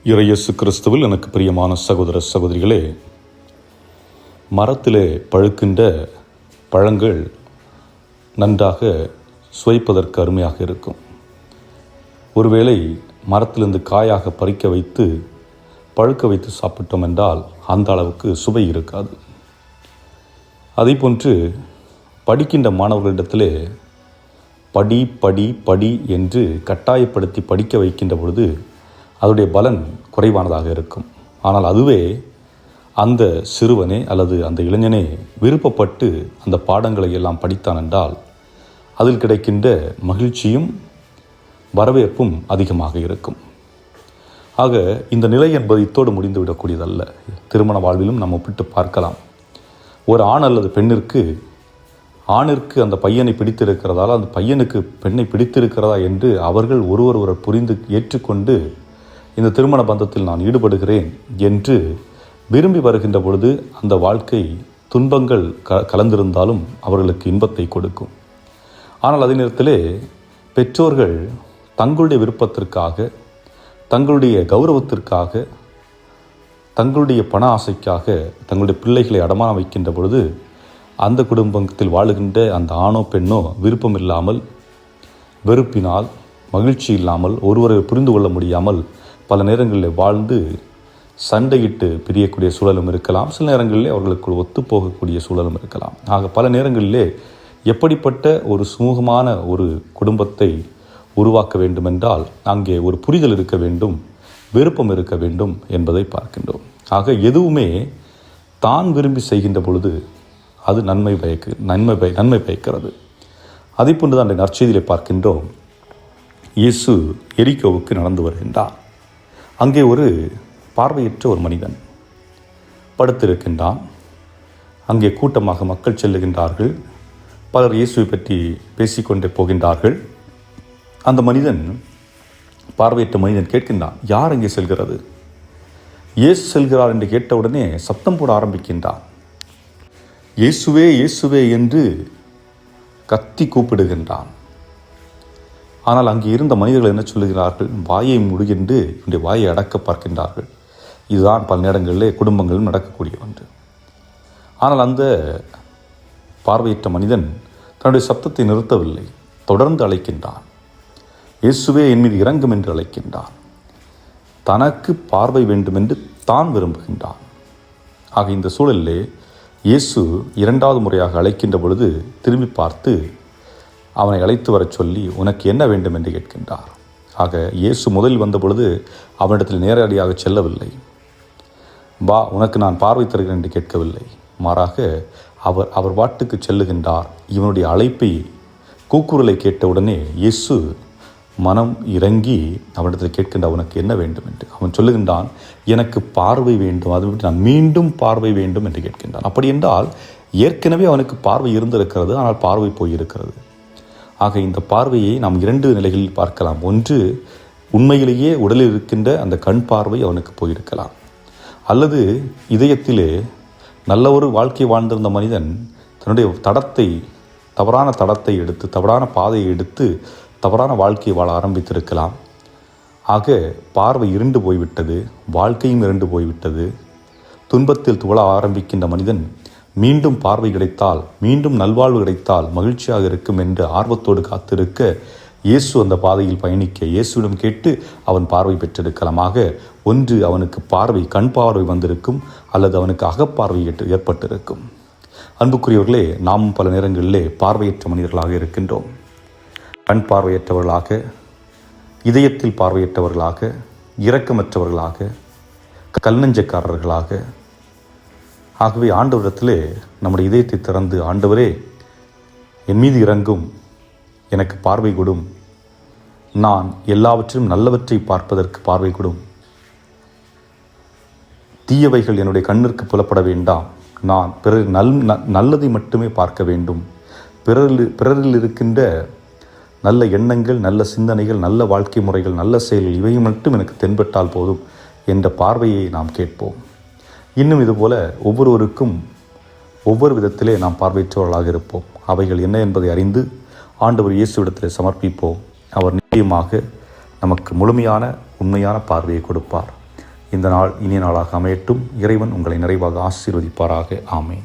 இயேசு கிறிஸ்துவில் எனக்கு பிரியமான சகோதர சகோதரிகளே, மரத்திலே பழுக்கின்ற பழங்கள் நன்றாக சுவைப்பதற்கு அருமையாக இருக்கும். ஒருவேளை மரத்திலிருந்து காயாக பறிக்க வைத்து பழுக்க வைத்து சாப்பிட்டோம் என்றால் அந்த அளவுக்கு சுவை இருக்காது. அதேபோன்று படிக்கின்ற மாணவர்களிடத்திலே படி படி படி என்று கட்டாயப்படுத்தி படிக்க வைக்கின்ற பொழுது அதனுடைய பலன் குறைவானதாக இருக்கும். ஆனால் அதுவே அந்த சிறுவனே அல்லது அந்த இளைஞனே விருப்பப்பட்டு அந்த பாடங்களை எல்லாம் படித்தான் என்றால் அதில் கிடைக்கின்ற மகிழ்ச்சியும் வரவேற்பும் அதிகமாக இருக்கும். ஆக இந்த நிலை என்பது இத்தோடு முடிந்துவிடக்கூடியதல்ல. திருமண வாழ்விலும் நாம் ஒப்பிட்டு பார்க்கலாம். ஒரு ஆண் அல்லது ஆணிற்கு அந்த பையனை பிடித்திருக்கிறதால் அந்த பையனுக்கு பெண்ணை பிடித்திருக்கிறதா என்று அவர்கள் ஒருவர் புரிந்து ஏற்றுக்கொண்டு இந்த திருமண பந்தத்தில் நான் ஈடுபடுகிறேன் என்று விரும்பி வருகின்ற பொழுது அந்த வாழ்க்கை துன்பங்கள் கலந்திருந்தாலும் அவர்களுக்கு இன்பத்தை கொடுக்கும். ஆனால் அதே நேரத்திலே பெற்றோர்கள் தங்களுடைய விருப்பத்திற்காக, தங்களுடைய கௌரவத்திற்காக, தங்களுடைய பண ஆசைக்காக தங்களுடைய பிள்ளைகளை அடமான வைக்கின்ற பொழுது அந்த குடும்பத்தில் வாழுகின்ற அந்த ஆணோ பெண்ணோ விருப்பம் இல்லாமல், வெறுப்பினால், மகிழ்ச்சி இல்லாமல், ஒருவரை புரிந்து கொள்ள முடியாமல் பல நேரங்களில் வாழ்ந்து சண்டையிட்டு பிரியக்கூடிய சூழலும் இருக்கலாம். சில நேரங்களிலே அவர்களுக்கு ஒத்துப்போகக்கூடிய சூழலும் இருக்கலாம். ஆக பல நேரங்களிலே எப்படிப்பட்ட ஒரு சுமூகமான ஒரு குடும்பத்தை உருவாக்க வேண்டுமென்றால் அங்கே ஒரு புரிதல் இருக்க வேண்டும், விருப்பம் இருக்க வேண்டும் என்பதை பார்க்கின்றோம். ஆக எதுவுமே தான் விரும்பி செய்கின்ற பொழுது அது நன்மை பயக்கிறது. அதே போன்று தான் நற்செய்தியிலே பார்க்கின்றோம். இயேசு எரிகோவுக்கு நடந்து வருகின்றார். அங்கே ஒரு பார்வையற்ற ஒரு மனிதன் படுத்திருக்கின்றான். அங்கே கூட்டமாக மக்கள் செல்லுகின்றார்கள். பலர் இயேசுவை பற்றி பேசிக்கொண்டே போகின்றார்கள். அந்த மனிதன், பார்வையற்ற மனிதன் கேட்கின்றான், யார் அங்கே செல்கிறது? இயேசு செல்கிறார் என்று கேட்டவுடனே சத்தம் போட ஆரம்பிக்கின்றான். இயேசுவே இயேசுவே என்று கத்தி கூப்பிடுகின்றான். ஆனால் அங்கே இருந்த மனிதர்கள் என்ன சொல்லுகிறார்கள்? வாயை மூடுகின்று என்னுடைய வாயை அடக்க பார்க்கின்றார்கள். இதுதான் பல நேரங்களிலே குடும்பங்களில் நடக்கக்கூடிய ஒன்று. ஆனால் அந்த பார்வையற்ற மனிதன் தன்னுடைய சப்தத்தை நிறுத்தவில்லை. தொடர்ந்து அழைக்கின்றான். இயேசுவே என் மீது இறங்கும் என்று அழைக்கின்றான். தனக்கு பார்வை வேண்டும் என்று தான் விரும்புகின்றான். ஆக இந்த சூழலிலே இயேசு இரண்டாவது முறையாக அழைக்கின்ற பொழுது திரும்பி பார்த்து அவனை அழைத்து வரச் சொல்லி, உனக்கு என்ன வேண்டும் என்று கேட்கின்றார். ஆக இயேசு முதலில் வந்த பொழுது அவனிடத்தில் நேரடியாக செல்லவில்லை. வா, உனக்கு நான் பார்வை தருகிறேன் என்று கேட்கவில்லை. மாறாக அவர் வாட்டுக்கு செல்லுகின்றார். இவனுடைய அழைப்பை, கூக்குரலை கேட்டவுடனே இயேசு மனம் இறங்கி அவனிடத்தில் கேட்கின்றார், உனக்கு என்ன வேண்டும் என்று. அவன் சொல்லுகின்றான், எனக்கு பார்வை வேண்டும், அதை விட்டு நான் மீண்டும் பார்வை வேண்டும் என்று கேட்கின்றான். அப்படி என்றால் ஏற்கனவே அவனுக்கு பார்வை இருந்திருக்கிறது, ஆனால் பார்வை போயிருக்கிறது. ஆக இந்த பார்வையை நாம் இரண்டு நிலைகளில் பார்க்கலாம். ஒன்று, உண்மையிலேயே உடலில் இருக்கின்ற அந்த கண் பார்வை அவனுக்கு போயிருக்கலாம். அல்லது இதயத்திலே நல்ல ஒரு வாழ்க்கை வாழ்ந்திருந்த மனிதன் தன்னுடைய தவறான தடத்தை எடுத்து, தவறான பாதையை எடுத்து தவறான வாழ்க்கையை வாழ ஆரம்பித்திருக்கலாம். ஆக பார்வை இருண்டு போய்விட்டது, வாழ்க்கையும் இருண்டு போய்விட்டது. துன்பத்தில் துவள ஆரம்பிக்கின்ற மனிதன் மீண்டும் பார்வை கிடைத்தால், மீண்டும் நல்வாழ்வு கிடைத்தால் மகிழ்ச்சியாக இருக்கும் என்று ஆர்வத்தோடு காத்திருக்க, இயேசு அந்த பாதையில் பயணிக்க இயேசுவிடம் கேட்டு அவன் பார்வை பெற்றிருக்கலாம். ஆக ஒன்று, அவனுக்கு கண் பார்வை வந்திருக்கும், அல்லது அவனுக்கு அகப்பார்வை ஏற்பட்டிருக்கும். அன்புக்குரியவர்களே, நாமும் பல நேரங்களிலே பார்வையற்ற மனிதர்களாக இருக்கின்றோம். கண் பார்வையற்றவர்களாக, இதயத்தில் பார்வையற்றவர்களாக, இரக்கமற்றவர்களாக, கல்நெஞ்சக்காரர்களாக. ஆகவே ஆண்டவரிடத்திலே நம்முடைய இதயத்தை திறந்து, ஆண்டவரே என் மீது இறங்கும், எனக்கு பார்வை கொடும், நான் எல்லாவற்றிலும் நல்லவற்றை பார்ப்பதற்கு பார்வை கொடும், தீயவைகள் என்னுடைய கண்ணிற்கு புலப்பட வேண்டாம், நான் பிறர் நல்லதை மட்டுமே பார்க்க வேண்டும், பிறரில் இருக்கின்ற நல்ல எண்ணங்கள், நல்ல சிந்தனைகள், நல்ல வாழ்க்கை முறைகள், நல்ல செயல்கள் இவை மட்டும் எனக்கு தென்பட்டால் போதும் என்ற பார்வையை நாம் கேட்போம். இன்னும் இதுபோல ஒவ்வொருவருக்கும் ஒவ்வொரு விதத்திலே நாம் பார்வையற்றவர்களாக இருப்போம். அவைகள் என்ன என்பதை அறிந்து ஆண்டவர் இயேசுவிடத்தில் சமர்ப்பிப்போம். அவர் நிச்சயமாக நமக்கு முழுமையான உண்மையான பார்வையை கொடுப்பார். இந்த நாள் இனிய நாளாக அமையட்டும். இறைவன் உங்களை நிறைவாக ஆசீர்வதிப்பாராக. ஆமேன்.